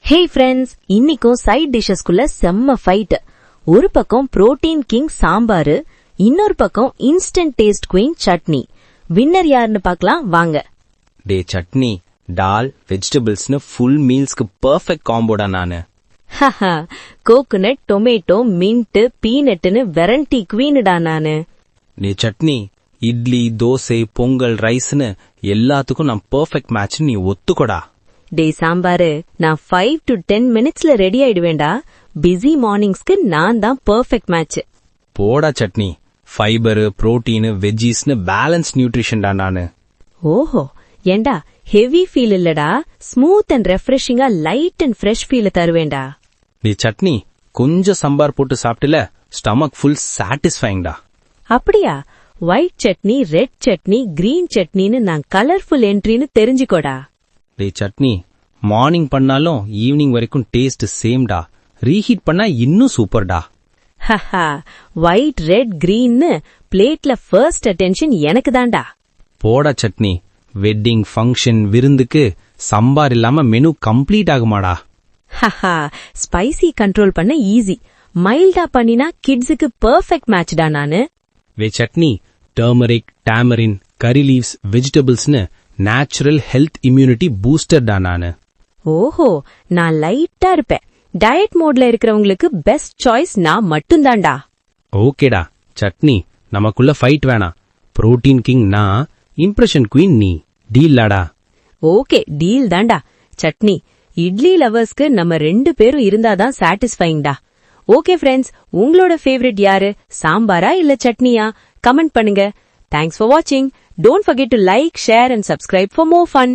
Hey friends, இன்னைக்கும் side டிஷஸ்குள்ள செம்ம fight. ஒரு பக்கம் புரோட்டீன் கிங் சாம்பாரு, இன்னொரு பக்கம் instant taste queen chutney. Winner யாருன்னு பார்க்கலாம் வாங்க. டே சட்னி, டால், வெஜிடபிள்ஸ்னு ஃபுல் மீல்ஸ்க்கு பெர்ஃபெக்ட் காம்போடா நானு. கோகோனட், டொமேட்டோ, மின்ட், பீனட்னு வெரைட்டி குவீனுடா நானு. டே சட்னி, இட்லி, தோசை, பொங்கல், ரைஸ்னு எல்லாத்துக்கும் நான் பெர்ஃபெக்ட் மேட்ச் நீ ஒத்துக்கொடா. டே சாம்பாரு, நான் 5 to 10 minutesல ரெடி ஆயிடுவேண்டா. பிஸி மார்னிங்ஸ்க்கு நான் தான் பெர்ஃபெக்ட் மேட்ச். போடா சட்னி, ஃபைபர், புரோட்டீன், வெஜ்ஜீஸ்னு பேலன்ஸ் நியூட்ரிஷன்டா நானு. ஓஹோ, ஏண்டா ஹெவி ஃபீல் இல்லடா, ஸ்மூத் அண்ட் ரெஃப்ரெஷிங்கா லைட் அண்ட் ஃப்ரெஷ் ஃபீல் தருவேண்டா. நீ சட்னி கொஞ்சம் சம்பார் போட்டு சாப்பிட்டுல ஸ்டமக் ஃபுல் சாட்டிஸ்ஃபைங்டா. அப்படியா? White chutney, red chutney, green சட்னின்னு நான் கலர்ஃபுல் என்ட்ரின்னு தெரிஞ்சுக்கோடா. டே சட்னி, மார்னிங் பண்ணாலும் ஈவினிங் வரைக்கும் டேஸ்ட் சேம்டா. ரீஹீட் பண்ணா இன்னும் சூப்பர்டா. ஹஹா, ஒயிட், ரெட், கிரீன்னு பிளேட்ல ஃபர்ஸ்ட் அட்டென்ஷன் எனக்கு தான்டா. போடா சட்னி, வெட்டிங், ஃபங்க்ஷன், விருந்துக்கு சம்பார் இல்லாம மெனு கம்ப்ளீட் ஆகுமாடா. ஹஹா, ஸ்பைசி கண்ட்ரோல் பண்ண ஈஸி. மைல்டா பண்ணினா கிட்ஸுக்கு பெர்ஃபெக்ட் மேட்ச்டா நானு. வே chutney, turmeric, tamarind, curry leaves, வெஜிடபிள்ஸ்னு நேச்சுரல் ஹெல்த் இம்யூனிட்டி பூஸ்டர்டா நானு. ஓஹோ, நான் லைட்டா இருப்பேன். டயட் மோட்ல இருக்கிறவங்களுக்கு பெஸ்ட் சாய்ஸ் நான் மட்டும்தான்டா. ஓகேடா சட்னி, நமக்குள்ள ஃபைட் வேணாம். புரோட்டீன் கிங் நான், இம்ப்ரெஷன் குயின் நீ. டீல்லாடா? ஓகே, டீல் தான்டா. சட்னி, இட்லி லவர்ஸ்க்கு நம்ம 2 பேரும் இருந்தாதான் சாட்டிஸ்ஃபைங்டா. ஓகே ஃப்ரெண்ட்ஸ், உங்களோட ஃபேவரட் யாரு, சாம்பாரா இல்ல சட்னியா? கமெண்ட் பண்ணுங்க. Thanks for watching. Don't forget to like, share and subscribe for more fun.